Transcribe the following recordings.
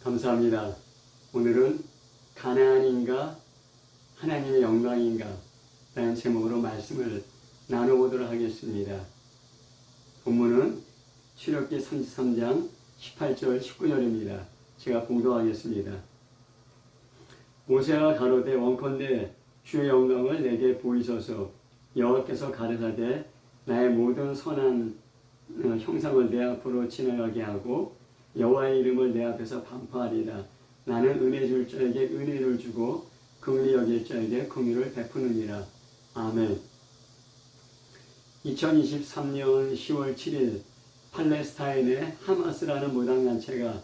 감사합니다. 오늘은 가나안인가 하나님의 영광인가 라는 제목으로 말씀을 나눠보도록 하겠습니다. 본문은 출애굽기 33장 18절 19절입니다. 제가 봉독하겠습니다. 모세가 가로되 원컨대 주의 영광을 내게 보이소서. 여호와께서 가르사되 나의 모든 선한 형상을 내 앞으로 지나가게 하고 여호와의 이름을 내 앞에서 반포하리라. 나는 은혜 줄 자에게 은혜를 주고 긍휼히 여길 자에게 긍휼을 베푸느니라. 아멘. 2023년 10월 7일 팔레스타인의 하마스라는 무당단체가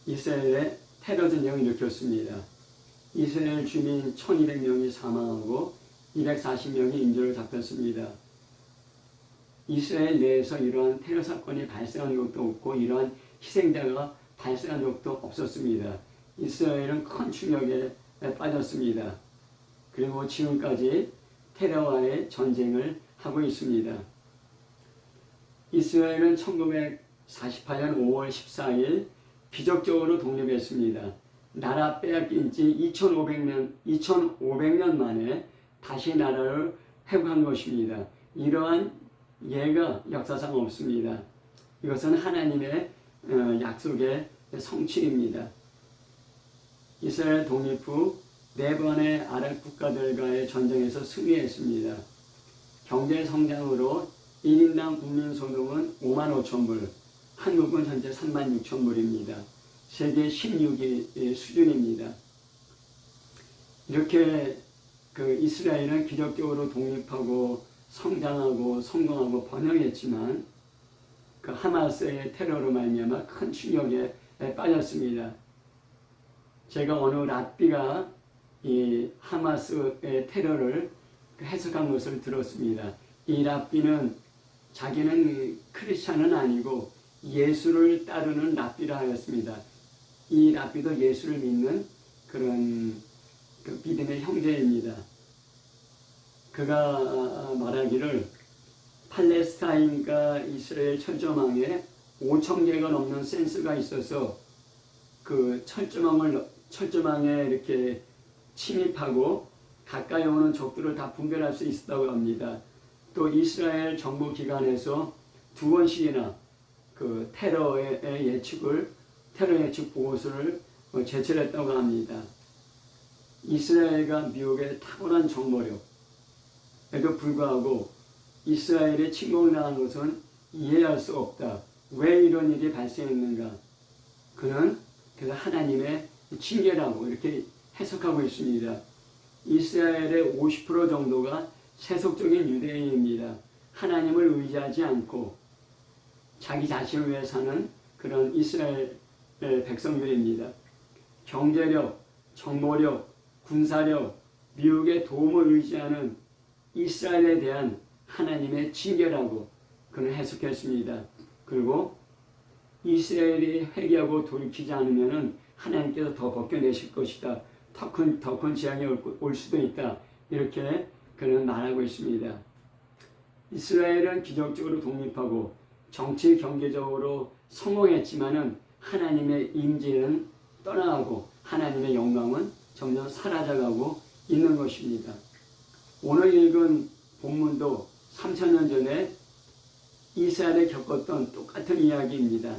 이스라엘에 테러 전쟁을 일으켰습니다. 이스라엘 주민 1200명이 사망하고 240명이 인질로 잡혔습니다. 이스라엘 내에서 이러한 테러 사건이 발생한 적도 없고 이러한 희생자가 발생한 적도 없었습니다. 이스라엘은 큰 충격에 빠졌습니다. 그리고 지금까지 테러와의 전쟁을 하고 있습니다. 이스라엘은 1948년 5월 14일 기적적으로 독립했습니다. 나라 빼앗긴 지 2500년 만에 다시 나라를 회복한 것입니다. 이러한 예가 역사상 없습니다. 이것은 하나님의 약속의 성취입니다. 이스라엘 독립 후 4번의 아랍 국가들과의 전쟁에서 승리했습니다. 경제 성장으로 1인당 국민 소득은 5만 5천 불, 한국은 현재 3만 6천 불입니다. 세계 16위 수준입니다. 이렇게 이스라엘은 기적적으로 독립하고 성장하고 성공하고 번영했지만 하마스의 테러로 말미암아 큰 충격에 빠졌습니다. 제가 어느 랍비가 이 하마스의 테러를 해석한 것을 들었습니다. 이 랍비는 자기는 크리스찬은 아니고 예수를 따르는 랍비라 하였습니다. 이 랍비도 예수를 믿는 그런 믿음의 형제입니다. 그가 말하기를 팔레스타인과 이스라엘 철조망에 5,000개가 넘는 센서가 있어서 그 철조망에 이렇게 침입하고 가까이 오는 적들을 다 분별할 수 있었다고 합니다. 또 이스라엘 정부 기관에서 2번씩이나 그 테러 예측 보고서를 제출했다고 합니다. 이스라엘과 미국의 탁월한 정보력에도 불구하고 이스라엘의 침공을 당한 것은 이해할 수 없다. 왜 이런 일이 발생했는가? 그는 그래서 하나님의 징계라고 이렇게 해석하고 있습니다. 이스라엘의 50% 정도가 세속적인 유대인입니다. 하나님을 의지하지 않고 자기 자신을 위해 사는 그런 이스라엘 백성들입니다. 경제력, 정보력, 군사력, 미국의 도움을 의지하는 이스라엘에 대한 하나님의 징계라고 그는 해석했습니다. 그리고 이스라엘이 회개하고 돌이키지 않으면 하나님께서 더 벗겨내실 것이다. 더 큰 재앙이 올 수도 있다. 이렇게 그는 말하고 있습니다. 이스라엘은 기적적으로 독립하고 정치 경제적으로 성공했지만은 하나님의 임재는 떠나가고 하나님의 영광은 점점 사라져가고 있는 것입니다. 오늘 읽은 본문도 3000년 전에 이스라엘에 겪었던 똑같은 이야기입니다.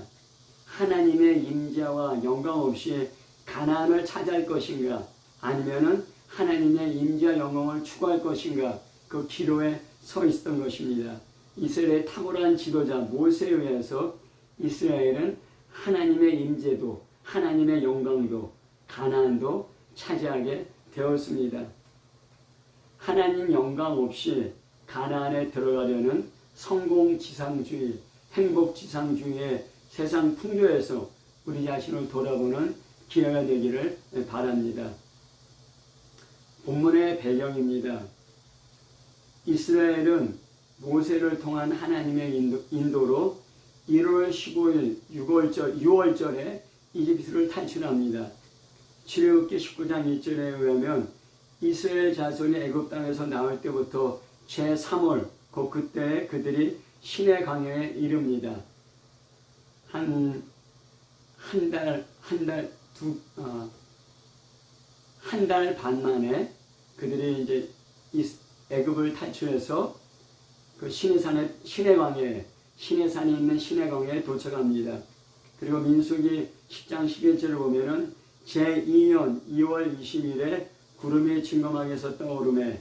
하나님의 임재와 영광 없이 가나안을 차지할 것인가 아니면은 하나님의 임재와 영광을 추구할 것인가 그 기로에 서 있었던 것입니다. 이스라엘의 탁월한 지도자 모세에 의해서 이스라엘은 하나님의 임재도 하나님의 영광도 가나안도 차지하게 되었습니다. 하나님 영광 없이 가나안에 들어가려는 성공지상주의, 행복지상주의의 세상 풍조에서 우리 자신을 돌아보는 기회가 되기를 바랍니다. 본문의 배경입니다. 이스라엘은 모세를 통한 하나님의 인도로 1월 15일 6월절에 이집트를 탈출합니다. 출애굽기 19장 1절에 의하면 이스라엘 자손이 애굽 땅에서 나올 때부터 제3월 그때 그들이 시내 강에 이릅니다. 한 한 달 반 만에 그들이 이제 애굽을 탈출해서 그 시내산에 있는 시내강에 도착합니다. 그리고 민수기 10장 11절을 보면은 제2년 2월 20일에 구름이 진검하게서 떠오르매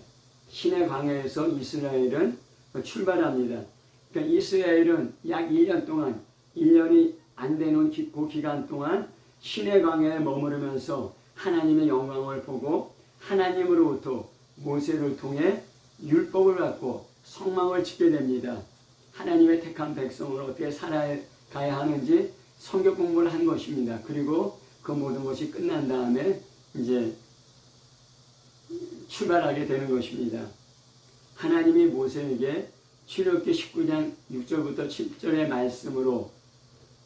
시내강에서 이스라엘은 출발합니다. 그러니까 이스라엘은 약 1년 동안 1년이 안 되는 그 기간 동안 시내강에 머무르면서 하나님의 영광을 보고 하나님으로부터 모세를 통해 율법을 받고 성막을 짓게 됩니다. 하나님의 택한 백성을 어떻게 살아가야 하는지 성경 공부를 한 것입니다. 그리고 그 모든 것이 끝난 다음에 이제 출발하게 되는 것입니다. 하나님이 모세에게 출애굽기 19장 6절부터 7절의 말씀으로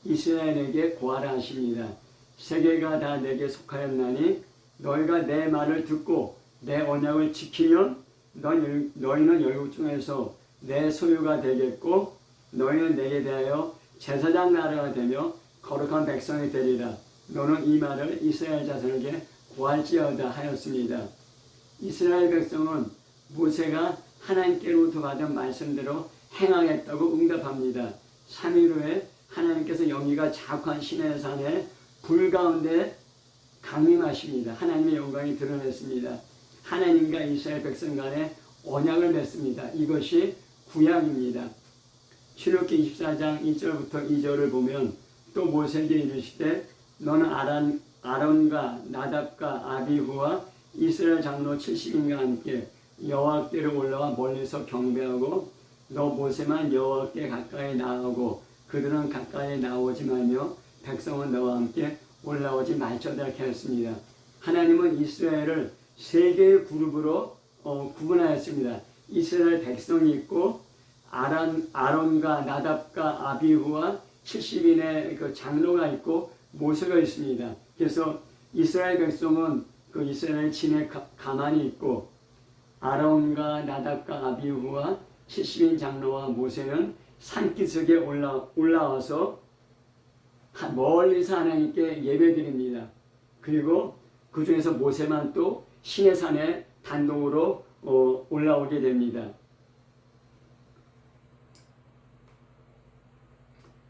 이스라엘에게 고하라 하십니다. 세계가 다 내게 속하였나니 너희가 내 말을 듣고 내 언약을 지키면 너희는 열국 중에서 내 소유가 되겠고 너희는 내게 대하여 제사장 나라가 되며 거룩한 백성이 되리라. 너는 이 말을 이스라엘 자손에게 고할지어다 하였습니다. 이스라엘 백성은 모세가 하나님께로부터 받은 말씀대로 행하겠다고 응답합니다. 3일 후에 하나님께서 영이가 자욱한 시내산에 불 가운데 강림하십니다. 하나님의 영광이 드러냈습니다. 하나님과 이스라엘 백성 간에 언약을 맺습니다. 이것이 구약입니다. 출애굽기 24장 1절부터 2절을 보면 또 모세에게 이르시되 너는 아론과 나답과 아비후와 이스라엘 장로 70인과 함께 여호와께로 올라와 멀리서 경배하고 너 모세만 여호와께 가까이 나아오고 그들은 가까이 나오지 말며 백성은 너와 함께 올라오지 말지어다 이렇게 하였습니다. 하나님은 이스라엘을 세 개의 그룹으로 구분하였습니다. 이스라엘 백성이 있고 아론과 나답과 아비후와 70인의 그 장로가 있고 모세가 있습니다. 그래서 이스라엘 백성은 그 이스라엘 진에 가만히 있고 아론과 나답과 아비후와 70인 장로와 모세는 산기슭에 올라와서 멀리서 하나님께 예배드립니다. 그리고 그 중에서 모세만 또 시내산에 단독으로 올라오게 됩니다.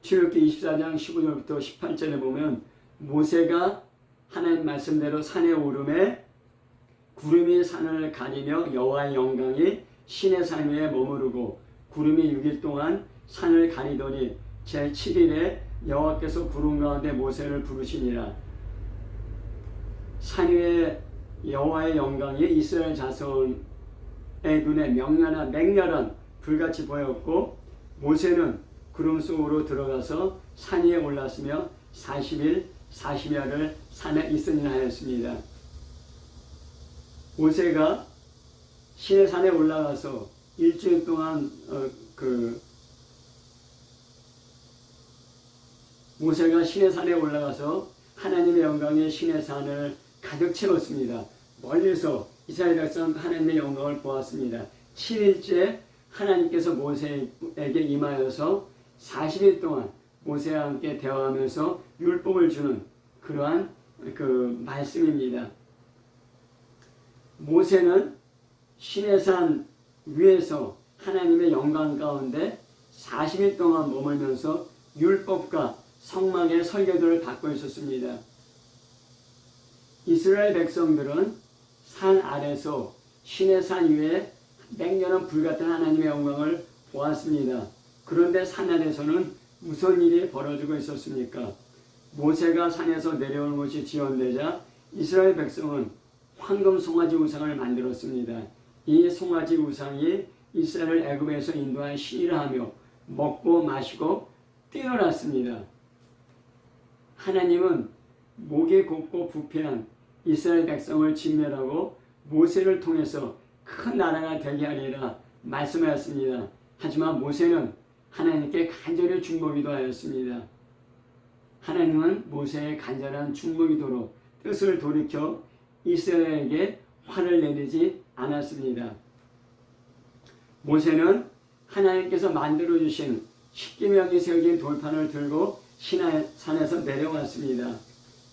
출애굽기 24장 15절부터 18절에 보면 모세가 하나님 말씀대로 산에 오르매 구름이 산을 가리며 여호와의 영광이 시내산 위에 머무르고 구름이 6일 동안 산을 가리더니 제7일에 여호와께서 구름 가운데 모세를 부르시니라. 산 위에 여호와의 영광이 이스라엘 자손의 눈에 맹렬한 불같이 보였고 모세는 구름 속으로 들어가서 산 위에 올랐으며 40일 40야를 산에 있으니라 하였습니다. 모세가 시내산에 올라가서 일주일 동안 모세가 시내산에 올라가서 하나님의 영광의 시내산을 가득 채웠습니다. 멀리서 이스라엘 백성 하나님의 영광을 보았습니다. 7일째 하나님께서 모세에게 임하여서 40일 동안 모세와 함께 대화하면서 율법을 주는 그러한 그 말씀입니다. 모세는 시내산 위에서 하나님의 영광 가운데 40일 동안 머물면서 율법과 성막의 설교들을 받고 있었습니다. 이스라엘 백성들은 산 아래서 시내산 위에 맹렬한 불같은 하나님의 영광을 보았습니다. 그런데 산 아래서는 무슨 일이 벌어지고 있었습니까? 모세가 산에서 내려오는 것이 지연되자 이스라엘 백성은 황금 송아지 우상을 만들었습니다. 이 송아지 우상이 이스라엘을 애굽에서 인도한 신이라 하며 먹고 마시고 뛰어났습니다. 하나님은 목이 곱고 부패한 이스라엘 백성을 진멸하고 모세를 통해서 큰 나라가 되게 하리라 말씀하였습니다. 하지만 모세는 하나님께 간절히 중보기도 하였습니다. 하나님은 모세의 간절한 중보기도로 뜻을 돌이켜 이스라엘에게 화를 내리지 않았습니다. 모세는 하나님께서 만들어주신 십계명이 새겨진 돌판을 들고 산에서 내려왔습니다.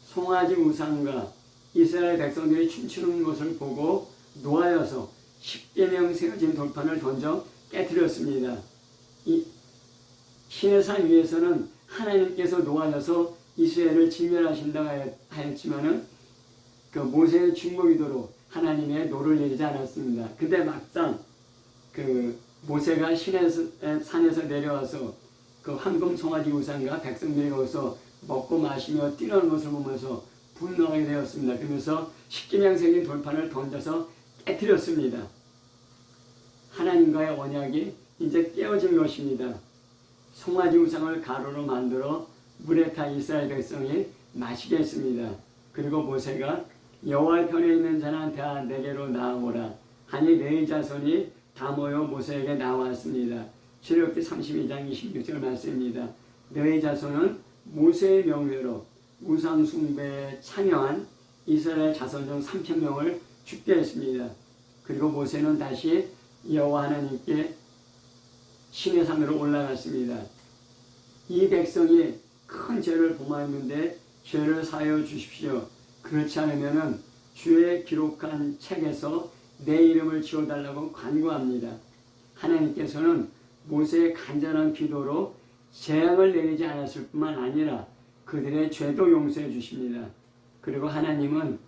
송아지 우상과 이스라엘 백성들이 춤추는 것을 보고 노하여서 10계명 세워진 돌판을 던져 깨뜨렸습니다. 이 신의 산 위에서는 하나님께서 노하여서 이스라엘을 진멸하신다고 하였지만은 그 모세의 중보기도로 하나님의 노를 내리지 않았습니다. 근데 막상 그 모세가 신의 산에서 내려와서 그 황금 송아지 우상과 백성들이 거기서 먹고 마시며 뛰는 것을 보면서 분노하게 되었습니다. 그러면서 십계명적인 돌판을 던져서 깨뜨렸습니다. 하나님과의 언약이 이제 깨어진 것입니다. 송아지 우상을 가루로 만들어 물에 타 이스라엘 백성이 마시게 했습니다. 그리고 모세가 여호와의 편에 있는 자는 다 내게로 나아오라 하니 네 자손이 다 모여 모세에게 나왔습니다. 출애굽기 32장 26절 말씀입니다. 네 자손은 모세의 명령으로 우상 숭배에 참여한 이스라엘 자손 중 3,000명을 죽게 했습니다. 그리고 모세는 다시 여호와 하나님께 신의 산으로 올라갔습니다. 이 백성이 큰 죄를 범하였는데 죄를 사하여 주십시오. 그렇지 않으면 주의 기록한 책에서 내 이름을 지워달라고 간구합니다. 하나님께서는 모세의 간절한 기도로 재앙을 내리지 않았을 뿐만 아니라 그들의 죄도 용서해 주십니다. 그리고 하나님은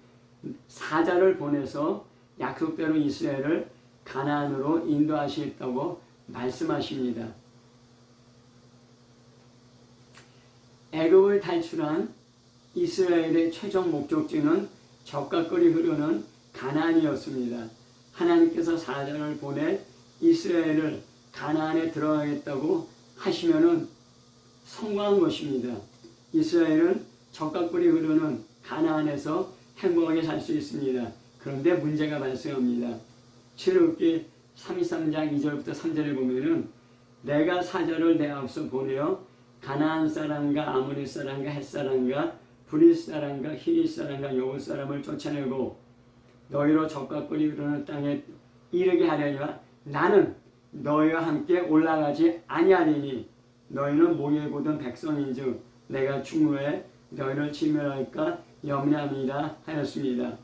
사자를 보내서 약속대로 이스라엘을 가나안으로 인도하시겠다고 말씀하십니다. 애굽을 탈출한 이스라엘의 최종 목적지는 적과 꿀이 흐르는 가나안이었습니다. 하나님께서 사자를 보내 이스라엘을 가나안에 들어가겠다고 하시면은 성공한 것입니다. 이스라엘은 적과 꿀이 흐르는 가나안에서 행복하게 살 수 있습니다. 그런데 문제가 발생합니다. 출애굽기 33장 2절부터 3절에 보면은 내가 사자를 내 앞서 보내어 가나안 사람과 아모리 사람과 헷 사람과 브릿 사람과 히릿 사람과 여부 사람을 쫓아내고 너희로 적과 꿀이 흐르는 땅에 이르게 하려니와 나는 너희와 함께 올라가지 아니하리니 너희는 목에 고든 백성인즉 내가 중후에 너희를 진멸할까 염려함이라 하였습니다.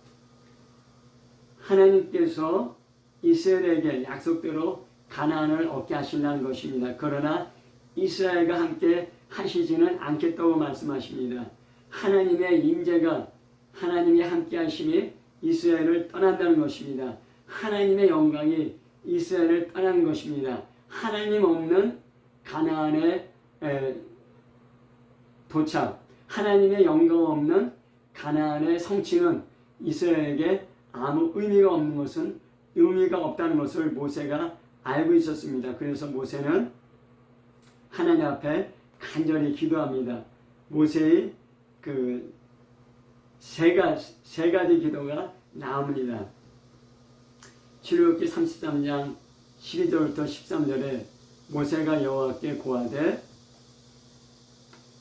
하나님께서 이스라엘에게 약속대로 가나안을 얻게 하신다는 것입니다. 그러나 이스라엘과 함께 하시지는 않겠다고 말씀하십니다. 하나님의 임재가 하나님이 함께 하심이 이스라엘을 떠난다는 것입니다. 하나님의 영광이 이스라엘을 떠나는 것입니다. 하나님 없는 가나안의 도착, 하나님의 영광 없는 가나안의 성취는 이스라엘에게 아무 의미가 없는 것은 의미가 없다는 것을 모세가 알고 있었습니다. 그래서 모세는 하나님 앞에 간절히 기도합니다. 모세의 그 세 가지 기도가 나옵니다. 출애굽기 33장 12절부터 13절에 모세가 여호와께 고하되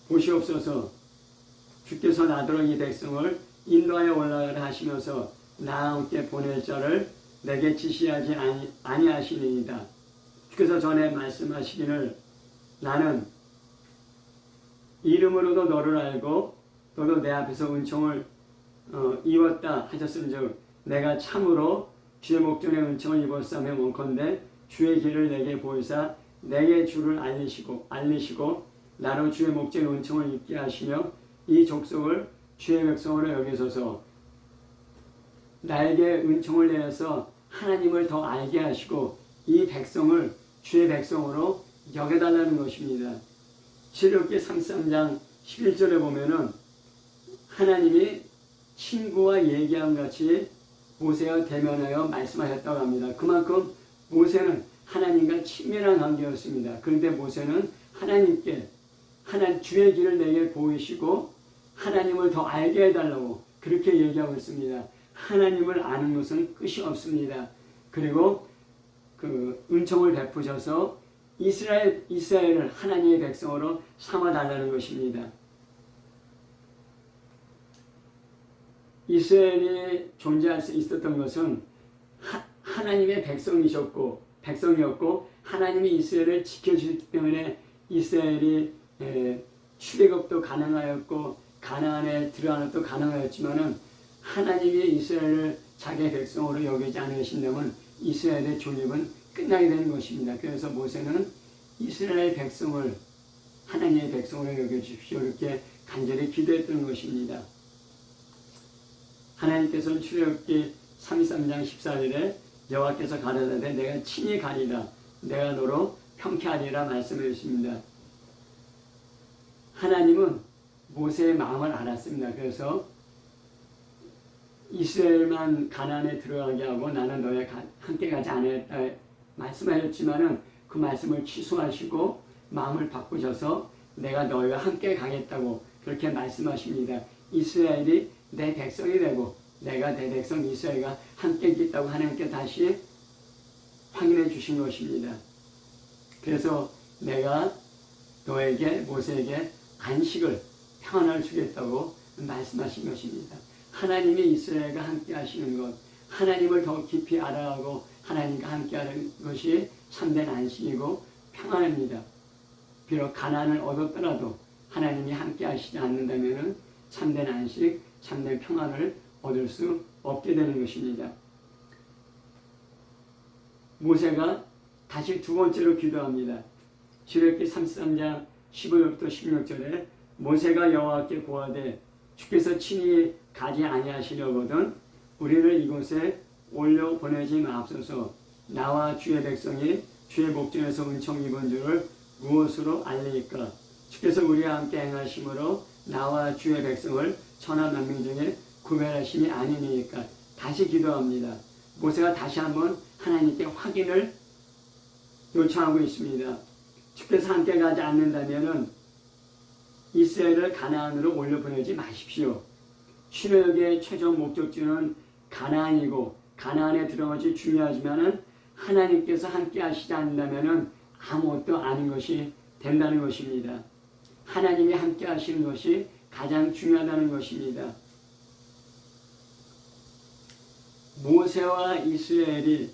보시옵소서 주께서 나더러 이 백성을 인도하여 올라가라 하시면서 나와 함께 보낼 자를 내게 지시하지 아니하시니이다. 주께서 전에 말씀하시기를 나는 이름으로도 너를 알고 너도 내 앞에서 은총을 입었다 하셨은즉 내가 참으로 주의 목전에 은총을 입었사며 원컨대 주의 길을 내게 보이사 내게 주를 알리시고 나로 주의 목전에 은총을 입게 하시며 이 족속을 주의 백성으로 여기소서. 나에게 은총을 내려서 하나님을 더 알게 하시고 이 백성을 주의 백성으로 여겨달라는 것입니다. 출애굽기 33장 11절에 보면은 하나님이 친구와 얘기함 같이 모세와 대면하여 말씀하셨다고 합니다. 그만큼 모세는 하나님과 친밀한 관계였습니다. 그런데 모세는 하나님께 주의 길을 내게 보이시고 하나님을 더 알게 해달라고 그렇게 얘기하고 있습니다. 하나님을 아는 것은 끝이 없습니다. 그리고 그 은총을 베푸셔서 이스라엘을 하나님의 백성으로 삼아달라는 것입니다. 이스라엘이 존재할 수 있었던 것은 하나님의 백성이었고 하나님이 이스라엘을 지켜주셨기 때문에 이스라엘이 출애굽도 가능하였고 가나안에 들어가는 것도 가능하였지만은 하나님이 이스라엘을 자기의 백성으로 여기지 않으신다면 이스라엘의 존립은 끝나게 되는 것입니다. 그래서 모세는 이스라엘 백성을 하나님의 백성으로 여겨주십시오 이렇게 간절히 기도했던 것입니다. 하나님께서는 출애굽기 33장 14절에 여호와께서 가라사대 내가 친히 가리라 내가 너로 평쾌하리라 말씀해 주십니다. 하나님은 모세의 마음을 알았습니다. 그래서 이스라엘만 가나안에 들어가게 하고 나는 너희 함께 가지 않았다 말씀하셨지만은 그 말씀을 취소하시고 마음을 바꾸셔서 내가 너희와 함께 가겠다고 그렇게 말씀하십니다. 이스라엘이 내 백성이 되고 내가 내 백성 이스라엘과 함께 있겠다고 하나님께 다시 확인해 주신 것입니다. 그래서 내가 너에게 모세에게 안식을 평안을 주겠다고 말씀하신 것입니다. 하나님이 이스라엘과 함께 하시는 것, 하나님을 더 깊이 알아가고 하나님과 함께 하는 것이 참된 안식이고 평안입니다. 비록 가난을 얻었더라도 하나님이 함께 하시지 않는다면 참된 안식, 참된 평안을 얻을 수 없게 되는 것입니다. 모세가 다시 두 번째로 기도합니다. 출애굽기 33장 15절부터 16절에 모세가 여호와께 고하되 주께서 친히 가지 아니하시려거든 우리를 이곳에 올려 보내지 마옵소서. 나와 주의 백성이 주의 목전에서 은총 입은 줄을 무엇으로 알리까? 주께서 우리와 함께 행하심으로 나와 주의 백성을 천하 만민 중에 구별하심이 아니니까. 다시 기도합니다. 모세가 다시 한번 하나님께 확인을 요청하고 있습니다. 주께서 함께 가지 않는다면 이스라엘을 가나안으로 올려보내지 마십시오. 출애굽의 최종 목적지는 가나안이고 가나안에 들어간 것이 중요하지만 하나님께서 함께 하시지 않는다면 아무것도 아닌 것이 된다는 것입니다. 하나님이 함께 하시는 것이 가장 중요하다는 것입니다. 모세와 이스라엘이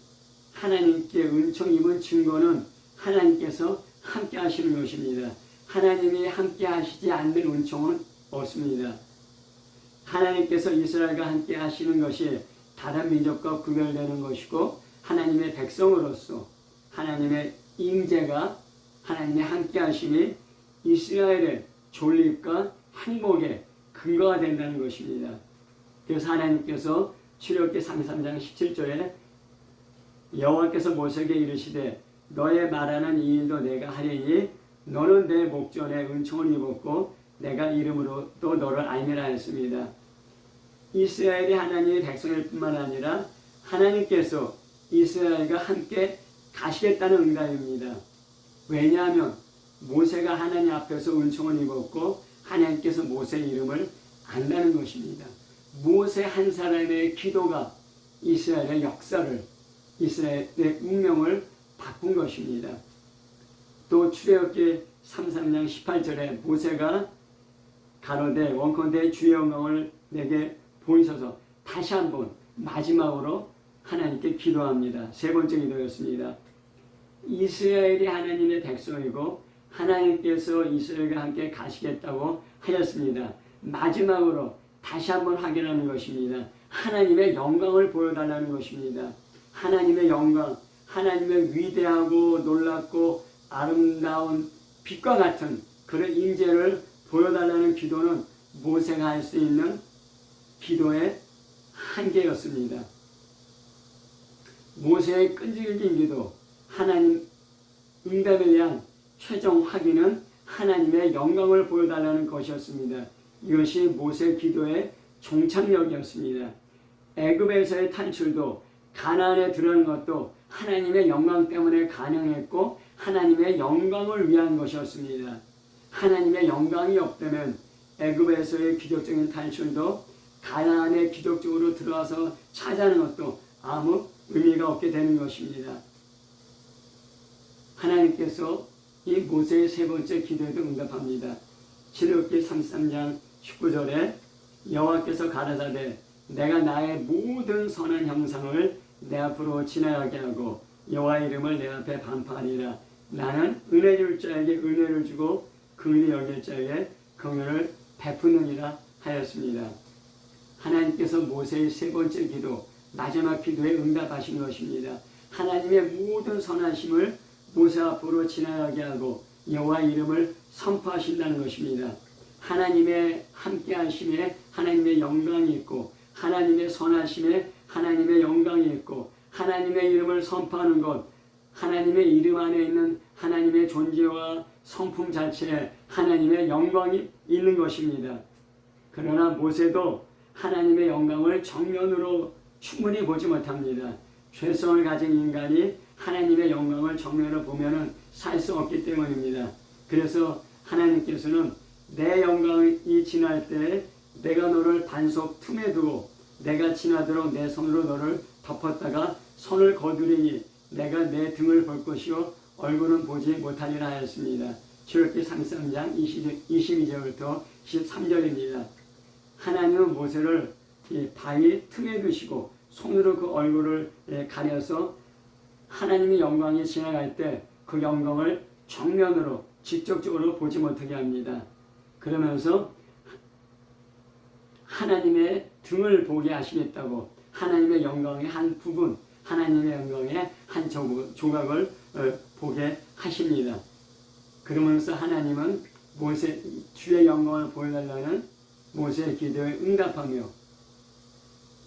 하나님께 은총 입은 증거는 하나님께서 함께 하시는 것입니다. 하나님이 함께 하시지 않는 은총은 없습니다. 하나님께서 이스라엘과 함께 하시는 것이 다른 민족과 구별되는 것이고 하나님의 백성으로서 하나님의 임재가 하나님의 함께 하심이 이스라엘의 존립과 행복의 근거가 된다는 것입니다. 그래서 하나님께서 출애굽기 33장 17절에 여호와께서 모세에게 이르시되 너의 말하는 이 일도 내가 하리니 너는 내 목전에 은총을 입었고 내가 이름으로 또 너를 알미라 했습니다. 이스라엘이 하나님의 백성일 뿐만 아니라 하나님께서 이스라엘과 함께 가시겠다는 응답입니다. 왜냐하면 모세가 하나님 앞에서 은총을 입었고 하나님께서 모세의 이름을 안다는 것입니다. 모세 한 사람의 기도가 이스라엘의 역사를 이스라엘의 운명을 바꾼 것입니다. 또 출애굽기 33장 18절에 모세가 가로되 원컨대 주의 영광을 내게 보이소서 다시 한번 마지막으로 하나님께 기도합니다. 세 번째 기도였습니다. 이스라엘이 하나님의 백성이고 하나님께서 이스라엘과 함께 가시겠다고 하였습니다. 마지막으로 다시 한번 확인하는 것입니다. 하나님의 영광을 보여달라는 것입니다. 하나님의 영광, 하나님의 위대하고 놀랍고 아름다운 빛과 같은 그런 임재를 보여달라는 기도는 모세가 할 수 있는 기도의 한계였습니다. 모세의 끈질긴 기도, 하나님 응답에 대한 최종 확인은 하나님의 영광을 보여달라는 것이었습니다. 이것이 모세의 기도의 종착역이었습니다. 애굽에서의 탈출도 가나안에 들어가는 것도 하나님의 영광 때문에 가능했고 하나님의 영광을 위한 것이었습니다. 하나님의 영광이 없다면 애굽에서의 기적적인 탈출도 가나안에 기적적으로 들어와서 차지하는 것도 아무 의미가 없게 되는 것입니다. 하나님께서 이 모세의 세 번째 기도에도 응답합니다. 출애굽기 33장 19절에 여호와께서 가라사대 내가 나의 모든 선한 형상을 내 앞으로 지나가게 하고 여호와 이름을 내 앞에 반파하리라. 나는 은혜 줄 자에게 은혜를 주고 긍휼히 여길 자에게 긍휼을 베푸느니라 하였습니다. 하나님께서 모세의 세 번째 기도, 마지막 기도에 응답하신 것입니다. 하나님의 모든 선하심을 모세 앞으로 지나가게 하고 여호와 이름을 선포하신다는 것입니다. 하나님의 함께하심에 하나님의 영광이 있고 하나님의 선하심에 하나님의 영광이 있고 하나님의 이름을 선포하는 것, 하나님의 이름 안에 있는 하나님의 존재와 성품 자체에 하나님의 영광이 있는 것입니다. 그러나 모세도 하나님의 영광을 정면으로 충분히 보지 못합니다. 죄성을 가진 인간이 하나님의 영광을 정면으로 보면 살 수 없기 때문입니다. 그래서 하나님께서는 내 영광이 지날 때 내가 너를 반석 틈에 두고 내가 지나도록 내 손으로 너를 덮었다가 손을 거두리니 내가 내 등을 볼 것이요 얼굴은 보지 못하리라 하였습니다. 출애굽기 33장 22절부터 13절입니다. 하나님은 모세를 이 바위 틈에 두시고 손으로 그 얼굴을 가려서 하나님의 영광이 지나갈 때 그 영광을 정면으로 직접적으로 보지 못하게 합니다. 그러면서 하나님의 등을 보게 하시겠다고 하나님의 영광의 한 부분, 하나님의 영광의 한 조각을 보게 하십니다. 그러면서 하나님은 모세 주의 영광을 보여달라는 모세의 기도에 응답하며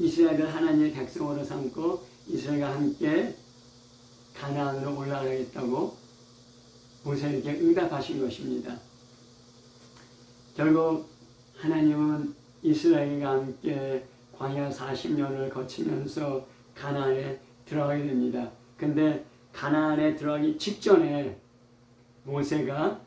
이스라엘을 하나님의 백성으로 삼고 이스라엘과 함께 가나안으로 올라가겠다고 모세에게 응답하신 것입니다. 결국 하나님은 이스라엘과 함께 광야 40년을 거치면서 가나안에 들어가게 됩니다. 근데 가나안에 들어가기 직전에 모세가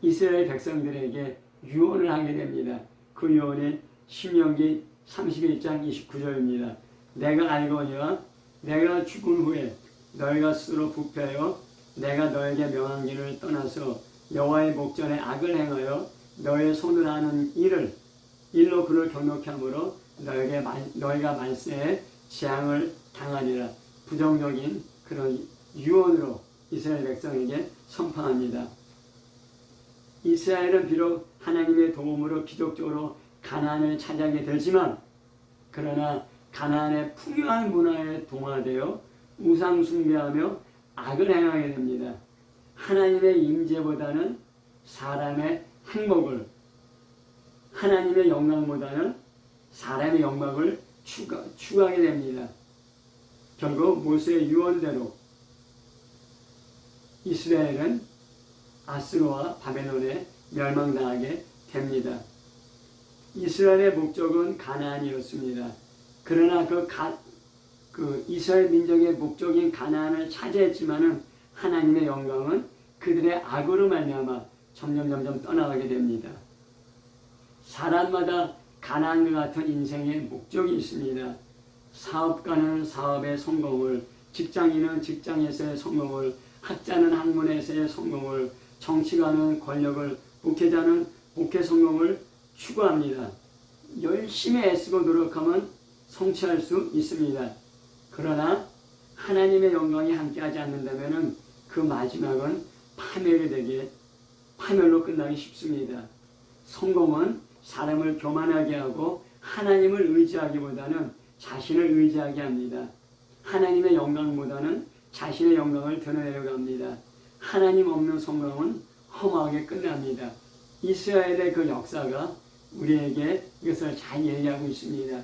이스라엘 백성들에게 유언을 하게 됩니다. 그 유언이 신명기 31장 29절입니다. 내가 알거니와 내가 죽은 후에 너희가 스스로 부패하여 내가 너에게 명한 길을 떠나서 여호와의 목전에 악을 행하여 너의 손을 하는 일로 그를 경욕케 하므로 너희가 말세에 재앙을 당하리라. 부정적인 그런 유언으로 이스라엘 백성에게 선포합니다. 이스라엘은 비록 하나님의 도움으로 기적적으로 가나안을 차지하게 되지만 그러나 가나안의 풍요한 문화에 동화되어 우상 숭배하며 악을 행하게 됩니다. 하나님의 임재보다는 사람의 행복을, 하나님의 영광보다는 사람의 영광을 추구하게 됩니다. 결국 모세의 유언대로 이스라엘은 아수르와 바벨론에 멸망당하게 됩니다. 이스라엘의 목적은 가나안이었습니다. 그러나 그 이스라엘 민족의 목적인 가나안을 차지했지만은 하나님의 영광은 그들의 악으로 말미암아 점점 떠나가게 됩니다. 사람마다 가나안과 같은 인생의 목적이 있습니다. 사업가는 사업의 성공을, 직장인은 직장에서의 성공을, 학자는 학문에서의 성공을, 정치가는 권력을, 목회자는 목회 성공을 추구합니다. 열심히 애쓰고 노력하면 성취할 수 있습니다. 그러나 하나님의 영광이 함께하지 않는다면 그 마지막은 파멸로 끝나기 쉽습니다. 성공은 사람을 교만하게 하고 하나님을 의지하기보다는 자신을 의지하게 합니다. 하나님의 영광보다는 자신의 영광을 드러내려고 합니다. 하나님 없는 성공은 허무하게 끝납니다. 이스라엘의 그 역사가 우리에게 이것을 잘 얘기하고 있습니다.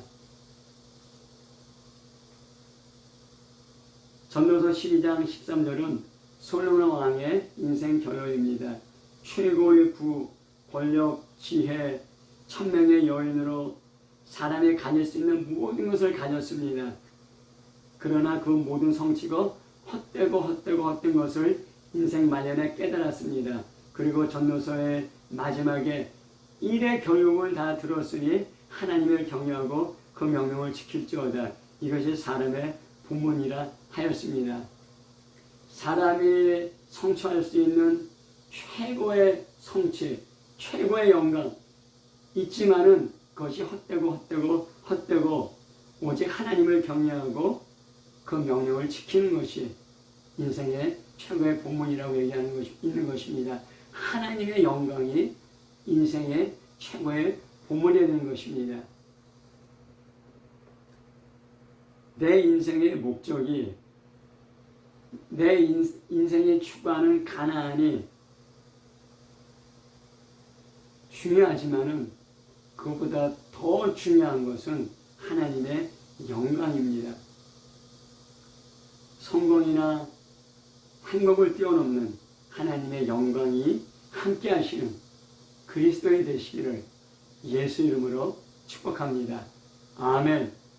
전도서 12장 13절은 솔로몬 왕의 인생 결론입니다. 최고의 부, 권력, 지혜, 천명의 여인으로 사람이 가질 수 있는 모든 것을 가졌습니다. 그러나 그 모든 성취가 헛된 것을 인생 말년에 깨달았습니다. 그리고 전도서의 마지막에 일의 교육을 다 들었으니 하나님을 경외하고 그 명령을 지킬지어다. 이것이 사람의 본문이라 하였습니다. 사람이 성취할 수 있는 최고의 성취, 최고의 영광 있지만은 그것이 헛되고 오직 하나님을 경외하고 그 명령을 지키는 것이 인생의 최고의 본문이라고 얘기하는 것이 있는 것입니다. 하나님의 영광이 인생의 최고의 보물이 되는 것입니다. 내 인생의 목적이, 내 인생이 추구하는 가나안이 중요하지만은 그것보다 더 중요한 것은 하나님의 영광입니다. 성공이나 행복을 뛰어넘는 하나님의 영광이 함께 하시는 그리스도의 되시기를 예수 이름으로 축복합니다. 아멘.